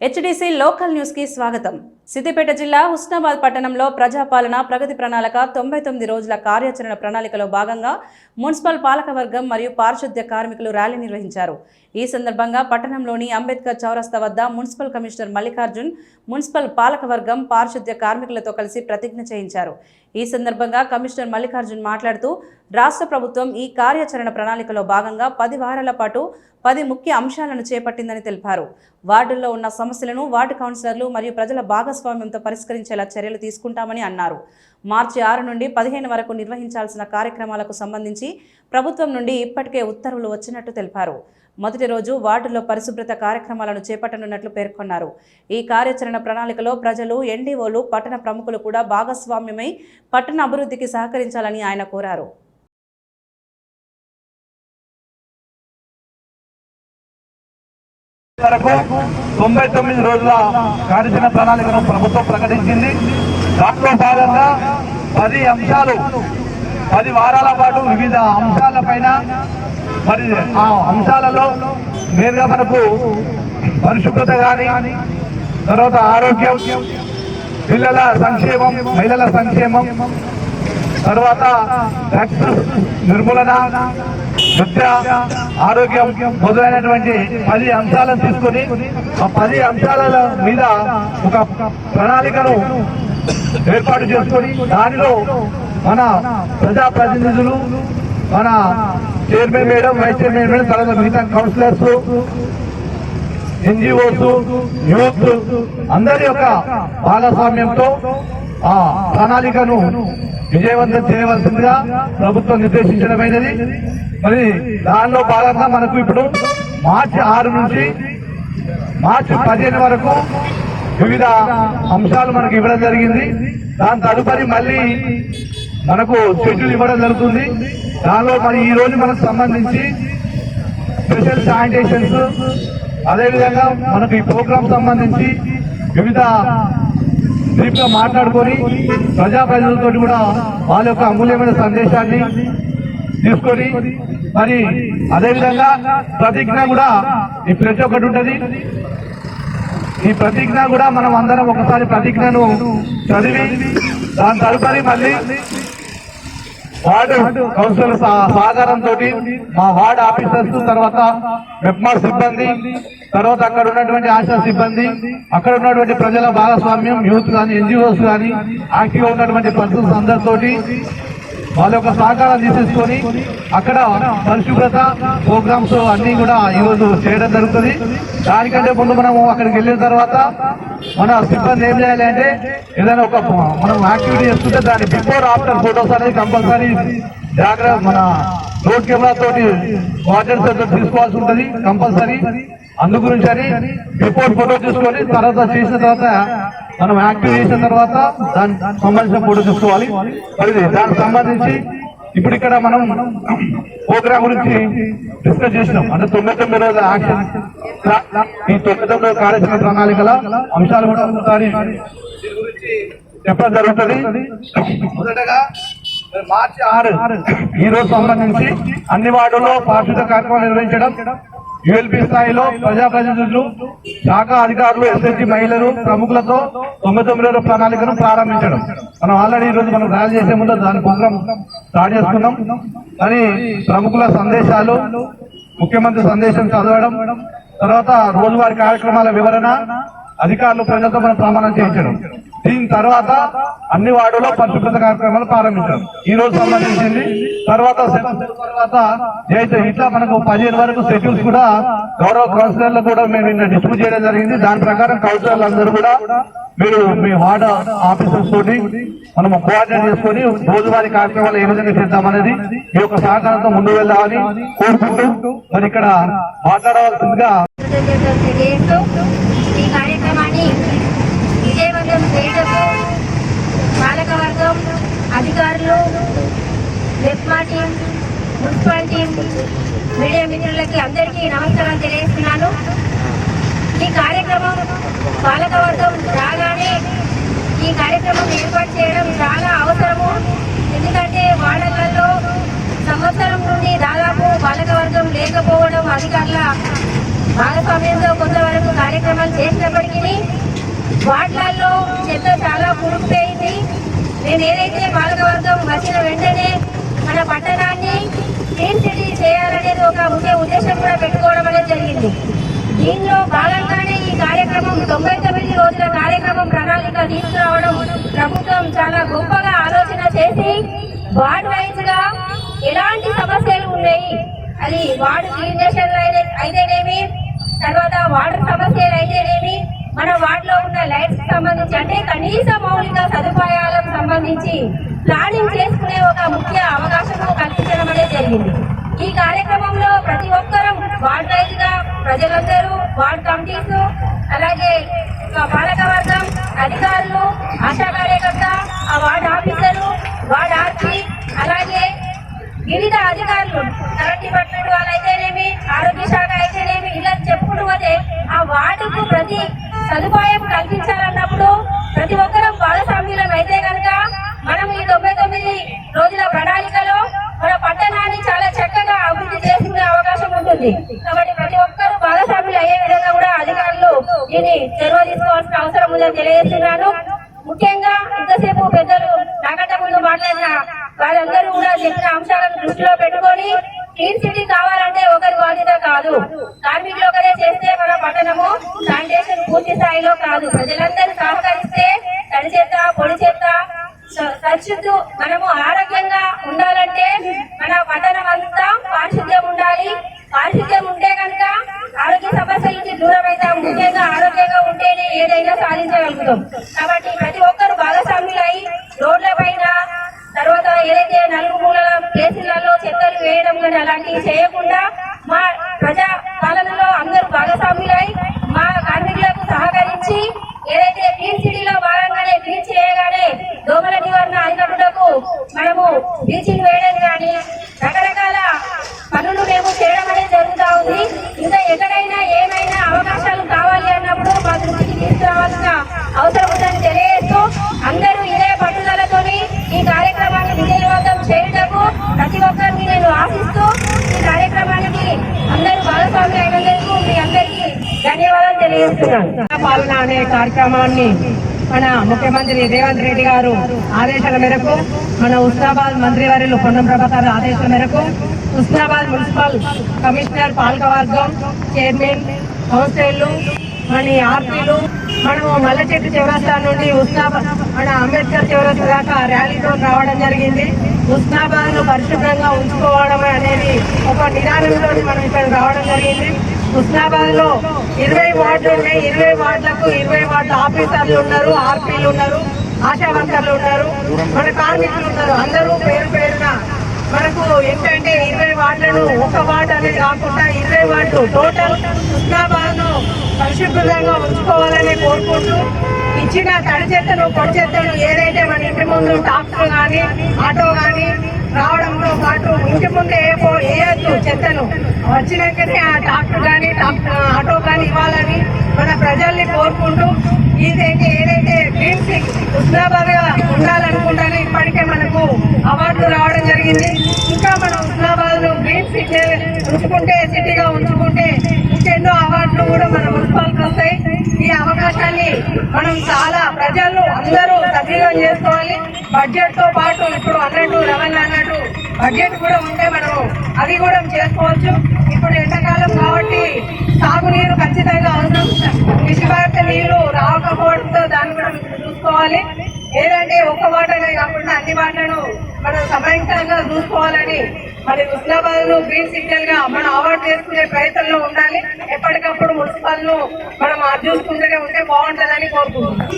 HDC local news కి స్వాగతం. సిద్దిపేట జిల్లా హుస్నాబాద్ పట్టణంలో ప్రజాపాలన ప్రగతి ప్రణాళిక 99 రోజుల కార్యాచరణ ప్రణాళికలో భాగంగా మున్సిపల్ పాలకవర్గం మరియు పారిశుద్ధ్య కార్మికులు ర్యాలీ నిర్వహించారు. ఈ సందర్భంగా పట్టణంలోని అంబేద్కర్ చౌరస్తా వద్ద మున్సిపల్ కమిషనర్ మల్లికార్జున్ మున్సిపల్ పాలకవర్గం పారిశుద్ధ్య కార్మికులతో కలిసి ప్రతిజ్ఞ చేయించారు. ఈ సందర్భంగా కమిషనర్ మల్లికార్జున్ మాట్లాడుతూ రాష్ట్ర ప్రభుత్వం ఈ కార్యాచరణ ప్రణాళికలో భాగంగా 10 వారాల పాటు 10 ముఖ్య అంశాలను చేపట్టిందని తెలిపారు. వార్డుల్లో ఉన్న సమస్యలను వార్డు కౌన్సిలర్లు మరియు ప్రజల భాగస్వామ్యంతో పరిష్కరించేలా చర్యలు తీసుకుంటామని అన్నారు. మార్చి 6 నుండి 15 వరకు నిర్వహించాల్సిన కార్యక్రమాలకు సంబంధించి ప్రభుత్వం నుండి ఇప్పటికే ఉత్తర్వులు వచ్చినట్టు తెలిపారు. మొదటి రోజు వార్డుల్లో పరిశుభ్రత కార్యక్రమాలను చేపట్టనున్నట్లు పేర్కొన్నారు. ఈ కార్యాచరణ ప్రణాళికలో ప్రజలు, ఎన్డీఓలు, పట్టణ ప్రముఖులు కూడా భాగస్వామ్యమై పట్టణ అభివృద్ధికి సహకరించాలని ఆయన కోరారు. వరకు 99 రోజుల కార్యాచరణ ప్రణాళికను ప్రభుత్వం ప్రకటించింది. దాంట్లో భాగంగా 10 అంశాలు 10 వారాల పాటు వివిధ అంశాలపైన మరి ఆ అంశాలలో నేరుగా మనకు పరిశుభ్రత కానీ, తర్వాత ఆరోగ్యం, పిల్లల సంక్షేమం, మహిళల సంక్షేమం, తర్వాత డ్రగ్స్ నిర్మూలన, విద్య, ఆరోగ్యం మొదలైనటువంటి 10 అంశాలను తీసుకొని ఆ 10 అంశాల మీద ఒక ప్రణాళికను ఏర్పాటు చేసుకొని దానిలో మన ప్రజాప్రతినిధులు, మన chairman madam, vice chairman madam, తర్వాత మిగతా కౌన్సిలర్స్, ఎన్జిఓస్, యూత్ అందరి యొక్క భాగస్వామ్యంతో ఆ ప్రణాళికను విజయవంతం చేయవలసిందిగా ప్రభుత్వం నిర్దేశించడమైనది. మరి దానిలో భాగంగా మనకు ఇప్పుడు మార్చి 6 నుంచి మార్చి 15 వరకు వివిధ అంశాలు మనకు ఇవ్వడం జరిగింది. దాని తదుపరి మళ్ళీ మనకు షెడ్యూల్ ఇవ్వడం జరుగుతుంది. దానిలో మరి ఈ రోజు మనకు సంబంధించి స్పెషల్ శానిటేషన్స్, అదేవిధంగా మనకు ఈ ప్రోగ్రామ్ సంబంధించి వివిధ బ్రీఫ్ గా మాట్లాడుకొని ప్రజాప్రతినిధులతో కూడా వాళ్ళ యొక్క అమూల్యమైన సందేశాన్ని తీసుకొని మరి అదేవిధంగా ప్రతిజ్ఞ కూడా ఈ ప్రతి ఒక్కటి ఉంటుంది. ఈ ప్రతిజ్ఞ కూడా మనం అందరం ఒకసారి ప్రతిజ్ఞను చదివి దాని తదుపరి మళ్ళీ వార్డు కౌన్సిలర్ సహకారంతో మా వార్డు ఆఫీసర్స్, తర్వాత మెప్మార్ సిబ్బంది, తర్వాత అక్కడ ఉన్నటువంటి ఆశా సిబ్బంది, అక్కడ ఉన్నటువంటి ప్రజల భాగస్వామ్యం, యూత్ కానీ, ఎన్జిఓస్ కానీ, యాక్టివ్గా ఉన్నటువంటి పర్సన్స్ అందరితోటి వాళ్ళ యొక్క సహకారం తీసేసుకొని అక్కడ పరిశుభ్రత ప్రోగ్రామ్స్ అన్ని కూడా ఈరోజు చేయడం జరుగుతుంది. దానికంటే ముందు మనము అక్కడికి వెళ్ళిన తర్వాత మన సిబ్బంది ఏం చేయాలి అంటే ఏదైనా ఒక మనం యాక్టివిటీ చేస్తుంటే దాని బిఫోర్ ఆఫ్టర్ ఫోటోస్ అనేది కంపల్సరీ జాగ్రత్త మన రోడ్ కెమెరా తోటి వాటర్ తీసుకోవాల్సి ఉంటుంది కంపల్సరీ. అందు గురించి అని బిఫోర్ ఫోటో తీసుకొని తర్వాత చేసిన తర్వాత మనం యాక్టివ్ చేసిన తర్వాత దానికి సంబంధించిన ఫోటో తీసుకోవాలి. మరి దానికి సంబంధించి ఇప్పుడు ఇక్కడ మనం ప్రోగ్రామ్ గురించి డిస్కస్ చేసినాం. అంటే 99 రోజుల యాక్షన్, ఈ 99 కార్యాచరణ ప్రణాళికల అంశాలు కూడా ఒకసారి చెప్పడం జరుగుతుంది. మొదటగా మార్చి 6 ఈ రోజు సంబంధించి అన్ని వార్డుల్లో పారిశుద్ధ్య కార్యక్రమాలు నిర్వహించడం, యుఎల్పి స్థాయిలో ప్రజాప్రతినిధులు, శాఖ అధికారులు, ఎస్ఎస్జి మహిళలు, ప్రముఖులతో 99 రోజుల ప్రణాళికను ప్రారంభించడం. మనం ఆల్రెడీ ఈ రోజు మనం ర్యాలీ చేసే ముందు దాని ప్రోగ్రాం స్టార్ట్ చేసుకున్నాం. కానీ ప్రముఖుల సందేశాలు, ముఖ్యమంత్రి సందేశం చదవడం, తర్వాత రోజువారీ కార్యక్రమాల వివరణ, అధికారులు ప్రజలతో మనం ప్రమాణం చేయించడం. దీని తర్వాత అన్ని వార్డులో పరిశుభ్రత కార్యక్రమాలు ప్రారంభించారు. ఈ రోజు సంబంధించింది. తర్వాత ఇట్లా మనకు 15 వరకు షెడ్యూల్స్ కూడా గౌరవ కౌన్సిలర్లు కూడా మేము నిన్న డిస్ట్రిబ్యూట్ చేయడం జరిగింది. దాని ప్రకారం కౌన్సిలర్లు అందరూ కూడా మీరు మీ వార్డు ఆఫీసర్స్ తోటి మనం కోఆర్డినేట్ చేసుకొని రోజువారీ కార్యక్రమాలు ఏ విధంగా చేద్దామనేది ఈ యొక్క సహకారంతో ముందుకు వెళ్దామని కోరుకుంటూ మరి ఇక్కడ మాట్లాడవలసిందిగా ఈ కార్యక్రమాన్ని విజయవంతం చేయటకు పాలకవర్గం, అధికారులు, MEPMA team, municipal team, media మిత్రులకి అందరికీ నమస్కారం తెలియజేస్తున్నాను. ఈ కార్యక్రమం పాలకవర్గం రాగానే ఈ కార్యక్రమం ఏర్పాటు చేయడం చాలా అవసరము. ఎందుకంటే వార్డులలో సంవత్సరం నుండి దాదాపు పాలకవర్గం లేకపోవడం, అధికారుల భాగస్వామ్యంతో కొంతవరకు కార్యక్రమాలు చేసినప్పటికీ వార్డులలో చెత్త చాలా కూరుకుపోయింది. నేను ఏదైతే పాలకవర్గం వచ్చిన వెంటనే మన పట్టణాన్ని క్లీన్ సిటీ చేయాలనేది ఒక ముఖ్య ఉద్దేశం కూడా పెట్టుకోవడం అనేది జరిగింది. దీనిలో భాగంగానే ఈ కార్యక్రమం 99 రోజుల కార్యక్రమం ప్రణాళిక తీసుకురావడం ప్రభుత్వం చాలా గొప్పగా ఆలోచన చేసి వార్డ్ వైజ్ గా ఎలాంటి సమస్యలు ఉన్నాయి, అది వార్డు క్లీనేషన్ అయితేనేమి, తర్వాత వాటర్ సమస్యలు అయితేనేమి, మన వార్డులో ఉన్న లైట్స్ సంబంధించి అంటే కనీస మౌలిక సదుపాయాలకు సంబంధించి ప్లానింగ్ చేసుకునే ఒక ముఖ్య అవకాశం కల్పించడం అనేది జరిగింది. ఈ కార్యక్రమంలో ప్రతి ఒక్కరూ వార్డ్ వైజ్ గా ప్రజలందరూ, వార్డ్ కమిటీస్, అలాగే పాలకవర్గం, అధికారులు, ఆశా కార్యకర్త, ఆ వార్డ్ ఆఫీసరు, వార్డ్ ఆర్పీ, అలాగే వివిధ అధికారులు, కరెంట్ డిపార్ట్మెంట్ వాళ్ళు అయితేనేమి, ఆరోగ్య శాఖ అయితేనేమి, ఇలా చెప్పుకుంటూ పోతే ఆ వార్డుకు ప్రతి సదుపాయం కల్పించాలన్నప్పుడు ప్రతి ఒక్కరూ భాగస్వామ్యులం అయితే కనుక మనం ఈ 99 రోజుల ప్రణాళికలో మన పట్టణాన్ని చాలా చక్కగా అభివృద్ధి చేసుకునే అవకాశం ఉంటుంది. కాబట్టి ప్రతి ఒక్కరూ భాగస్వాములు అయ్యే విధంగా కూడా అధికారులు దీన్ని చొరవ తీసుకోవాల్సిన అవసరం ఉందని తెలియజేస్తున్నాను. ముఖ్యంగా ఇంతసేపు పెద్దలు నాకంటే ముందు మాట్లాడిన వాళ్ళందరూ కూడా చెప్పిన అంశాలను దృష్టిలో పెట్టుకొని క్లీన్ సిటీ కావాలంటే ఒకరి బాధ్యత కాదు, కార్మికులు ఒకరే చేస్తే మన పట్టణము శానిటేషన్ పూర్తి స్థాయిలో కాదు. ప్రజలందరూ సహకరిస్తే తడి చేత, పొడి చేత, పరిశుద్ధి మనము ఆరోగ్యంగా ఉండాలంటే మన పట్టణం అంతా పారిశుద్ధ్యం ఉండాలి. పారిశుద్ధ్యం ఉంటే కనుక ఆరోగ్య సమస్యల నుంచి దూరం అవుతాం. ముఖ్యంగా ఆరోగ్యంగా ఉంటేనే ఏదైనా సాధించగలుగుతాం. కాబట్టి ప్రతి ఒక్కరు భాగస్వాములై రోడ్ల పైన, తర్వాత ఏదైతే నలుగు మూలల ప్లేసులలో చెత్తలు వేయడం కానీ అలాంటివి చేయకుండా మా ప్రజా పాలనలో అందరూ భాగస్వాములై మా కార్మికులకు సహకరించి ఏదైతే క్లీన్ సిటీలో భాగంగానే క్లీన్ చేయగానే దోమల నివారణ అరికట్టుటకు మనము బ్లీచింగ్ వేయడం కానీ రకరకాల పనులు మేము చేయడం అనేది జరుగుతూ ఉంది. ఇంకా ఎక్కడైనా ఏమైనా అవకాశాలు కావాలి అన్నప్పుడు మా దృష్టికి తీసుకురావాల్సిన అవసరం ఉందని తెలియజేస్తూ అందరూ ఇదే పట్టుదలతోని ఈ కార్యక్రమాన్ని విజయవంతం చేయుటకు ప్రతి ఒక్కరిని నేను ఆశిస్తూ ఈ కార్యక్రమానికి అందరూ భాగస్వామి అయినందుకు మీ అందరికీ ధన్యవాదాలు తెలియజేస్తున్నాను. పాలన అనే కార్యక్రమాన్ని మన ముఖ్యమంత్రి రేవంత్ రెడ్డి గారు ఆదేశాల మేరకు, మన హుస్నాబాద్ మంత్రివర్యులు పొన్నం ప్రభాకర్ ఆదేశాల మేరకు హుస్నాబాద్ మున్సిపల్ కమిషనర్, పాలకవర్గం, చైర్మన్, కౌన్సిలర్లు, మన ఆర్పీలు, మనము మల్లచెట్టు చౌరస్తా నుండి హుస్నాబాద్ మన అంబేద్కర్ చౌరస్తా దాకా ర్యాలీతో రావడం జరిగింది. హుస్నాబాద్ ను పరిశుభ్రంగా ఉంచుకోవడం అనేది ఒక నిదానంతో మనం ఇక్కడ రావడం జరిగింది. హుస్నాబాద్ లో 20 వార్డులు ఉన్నాయి. 20 వార్డులకు 20 వార్డు ఆఫీసర్లు ఉన్నారు, ఆర్పీలు ఉన్నారు, ఆశా వర్కర్లు ఉన్నారు, మన కార్మికులు ఉన్నారు. అందరూ పేరు పేరున మనకు ఏంటంటే 20 వార్డులను ఒక వార్డు అనేది కాకుండా 20 వార్డులు టోటల్ హుస్నాబాద్ ను పరిశుభ్రంగా ఉంచుకోవాలని కోరుకుంటూ ఇచ్చిన తడి చెత్తను, పొడి చెత్తను ఏదైతే మన ఇంటి ముందు ట్రాక్టర్ కానీ ఆటో కానీ రావడంతో పాటు ఇంటి ముందు వేయద్దు చెత్తను, వచ్చినాకనే ఆ ట్రాక్టర్ కానీ ఆటో కానీ ఇవ్వాలని మన ప్రజల్ని కోరుకుంటూ ఏదైతే క్లీన్ సిటీ హుస్నాబాద్ గా ఉండాలనుకుంటానో ఇప్పటికే మనకు అవార్డులు రావడం జరిగింది. ఇంకా మనం హుస్నాబాద్ ను గ్రీన్ సిటీ ఉంచుకుంటే, సిటీగా ఉంచుకుంటే ఇంకెన్నో అవార్డులు కూడా మన మున్సిపాలిటీ వస్తాయి. ఈ అవకాశాన్ని మనం చాలా ప్రజలు అందరూ సద్వినియోగం చేసుకోవాలి. బడ్జెట్ తో పాటు ఇప్పుడు అన్నట్టు రవణ అన్నట్టు బడ్జెట్ కూడా ఉంటే మనము అవి కూడా చేసుకోవచ్చు. ఇప్పుడు ఎండాకాలం కాబట్టి సాగునీరు ఖచ్చితంగా అవసరం. విషభారత నీళ్లు రాకపోవడంతో దాన్ని కూడా చూసుకోవాలి. ఏదంటే ఒక్క వాటనే కాకుండా అన్ని వాటలను మనం సమయంగా చూసుకోవాలని మరి హుస్నాబాద్ ను గ్రీన్ సిగ్నల్ గా మనం అవార్డు చేసుకునే ప్రయత్నంలో ఉండాలి. ఎప్పటికప్పుడు మున్సిపల్ ను మనం చూసుకుంటూనే ఉంటే బాగుంటుందని కోరుకుంటున్నాం.